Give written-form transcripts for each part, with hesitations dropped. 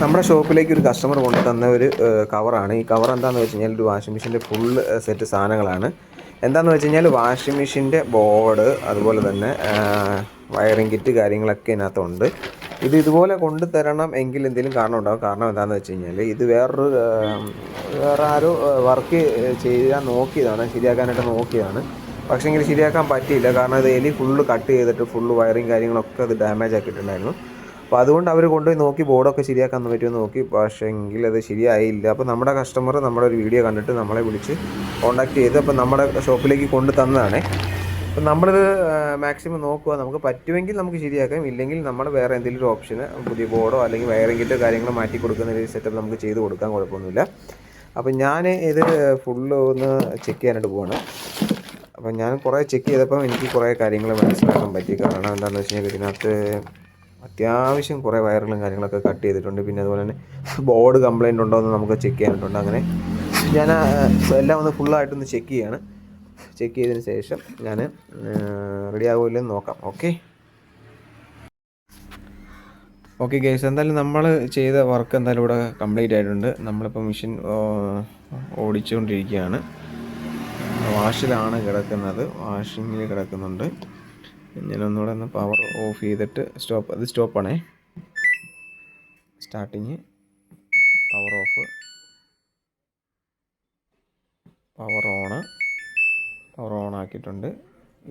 നമ്മുടെ ഷോപ്പിലേക്ക് ഒരു കസ്റ്റമർ കൊണ്ട് തന്ന ഒരു കവറാണ്. ഈ കവർ എന്താണെന്ന് വെച്ച് കഴിഞ്ഞാൽ ഒരു വാഷിംഗ് മെഷീൻ്റെ ഫുള്ള് സെറ്റ് സാധനങ്ങളാണ്. എന്താണെന്ന് വെച്ച് കഴിഞ്ഞാൽ വാഷിംഗ് മെഷീൻ്റെ ബോർഡ്, അതുപോലെ തന്നെ വയറിംഗ് കിറ്റ് കാര്യങ്ങളൊക്കെ ഇതിനകത്തുണ്ട്. ഇതുപോലെ കൊണ്ടുതരണം എങ്കിൽ എന്തെങ്കിലും കാരണം ഉണ്ടാകും. കാരണം എന്താണെന്ന് വെച്ച് കഴിഞ്ഞാൽ ഇത് വേറെ ആരോ വർക്ക് ചെയ്യാൻ നോക്കിയതാണ്, ശരിയാക്കാനായിട്ട് നോക്കിയതാണ്. പക്ഷേങ്കിൽ ശരിയാക്കാൻ പറ്റിയില്ല. കാരണം ഇത് എലി ഫുള്ള് കട്ട് ചെയ്തിട്ട് ഫുള്ള് വയറിങ് കാര്യങ്ങളൊക്കെ അത് ഡാമേജ് ആക്കിയിട്ടുണ്ടായിരുന്നു. അപ്പോൾ അതുകൊണ്ട് അവർ കൊണ്ടുപോയി നോക്കി, ബോർഡൊക്കെ ശരിയാക്കാൻ പറ്റുമെന്ന് നോക്കി. പക്ഷേങ്കിൽ അത് ശരിയായില്ല. അപ്പോൾ നമ്മുടെ കസ്റ്റമർ നമ്മുടെ ഒരു വീഡിയോ കണ്ടിട്ട് നമ്മളെ വിളിച്ച് കോൺടാക്ട് ചെയ്ത് അപ്പോൾ നമ്മുടെ ഷോപ്പിലേക്ക് കൊണ്ടു തന്നതാണ്. അപ്പം നമ്മളിത് മാക്സിമം നോക്കുക. നമുക്ക് പറ്റുമെങ്കിൽ നമുക്ക് ശരിയാക്കാം, ഇല്ലെങ്കിൽ നമ്മൾ വേറെ എന്തെങ്കിലും ഒരു ഓപ്ഷന് പുതിയ ബോർഡോ അല്ലെങ്കിൽ വയറിംഗ് കിറ്റോ കാര്യങ്ങൾ മാറ്റി കൊടുക്കുന്ന ഒരു സെറ്റപ്പ് നമുക്ക് ചെയ്ത് കൊടുക്കാൻ കുഴപ്പമൊന്നുമില്ല. അപ്പം ഞാൻ ഇത് ഫുള്ള് ഒന്ന് ചെക്ക് ചെയ്യാനായിട്ട് പോവാണ്. അപ്പം ഞാൻ കുറേ ചെക്ക് ചെയ്തപ്പം എനിക്ക് കുറേ കാര്യങ്ങൾ മനസ്സിലാക്കാൻ പറ്റി. കാരണം എന്താണെന്ന് വെച്ച് കഴിഞ്ഞാൽ ഇതിനകത്ത് അത്യാവശ്യം കുറേ വയറുകളും കാര്യങ്ങളൊക്കെ കട്ട് ചെയ്തിട്ടുണ്ട്. പിന്നെ അതുപോലെ തന്നെ ബോർഡ് കംപ്ലയിൻ്റ് ഉണ്ടോ എന്ന് നമുക്ക് ചെക്ക് ചെയ്യാനായിട്ടുണ്ട്. അങ്ങനെ ഞാൻ എല്ലാം ഒന്ന് ഫുള്ളായിട്ടൊന്ന് ചെക്ക് ചെയ്യാണ്. ചെക്ക് ചെയ്തതിന് ശേഷം ഞാൻ റെഡി ആകുമല്ലെന്ന് നോക്കാം. ഓക്കെ ഗൈസ്, എന്തായാലും നമ്മൾ ചെയ്ത വർക്ക് എന്തായാലും ഇവിടെ കംപ്ലീറ്റ് ആയിട്ടുണ്ട്. നമ്മളിപ്പോൾ മെഷീൻ ഓടിച്ചുകൊണ്ടിരിക്കുകയാണ്. വാഷിലാണ് കിടക്കുന്നത്, വാഷിങ്ങിൽ കിടക്കുന്നുണ്ട്. ഞാനൊന്നുകൂടെ ഒന്ന് പവർ ഓഫ് ചെയ്തിട്ട് സ്റ്റോപ്പാണേ. Starting, power off, power on ആക്കിയിട്ടുണ്ട്.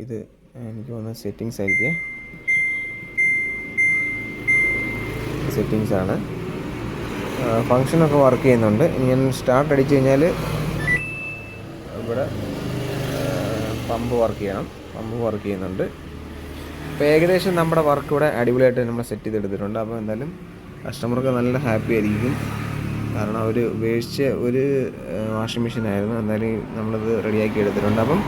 ഇത് എനിക്ക് തോന്നുന്നത് സെറ്റിങ്സാണ്. ഫങ്ഷനൊക്കെ വർക്ക് ചെയ്യുന്നുണ്ട്. ഞാൻ സ്റ്റാർട്ട് അടിച്ചു കഴിഞ്ഞാൽ ഇവിടെ പമ്പ് വർക്ക് ചെയ്യുന്നുണ്ട്. അപ്പോൾ ഏകദേശം നമ്മുടെ വർക്ക് ഇവിടെ അടിപൊളിയായിട്ട് നമ്മൾ സെറ്റ് ചെയ്തെടുത്തിട്ടുണ്ട്. അപ്പോൾ എന്തായാലും കസ്റ്റമർക്ക് നല്ല ഹാപ്പി ആയിരിക്കും. കാരണം അവർ ഉപേക്ഷിച്ച ഒരു വാഷിംഗ് മെഷീനായിരുന്നു. എന്തായാലും നമ്മളത് റെഡിയാക്കി എടുത്തിട്ടുണ്ട്. അപ്പം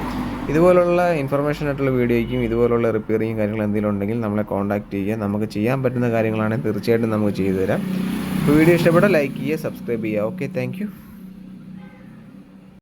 ഇതുപോലുള്ള ഇൻഫർമേഷനായിട്ടുള്ള വീഡിയോയ്ക്കും ഇതുപോലുള്ള റിപ്പയറിങ്ങും കാര്യങ്ങൾ എന്തെങ്കിലും ഉണ്ടെങ്കിൽ നമ്മളെ കോൺടാക്ട് ചെയ്യുക. നമുക്ക് ചെയ്യാൻ പറ്റുന്ന കാര്യങ്ങളാണെങ്കിൽ തീർച്ചയായിട്ടും നമുക്ക് ചെയ്തു തരാം. അപ്പോൾ വീഡിയോ ഇഷ്ടപ്പെട്ടാൽ ലൈക്ക് ചെയ്യുക, സബ്സ്ക്രൈബ് ചെയ്യുക. Okay, thank you.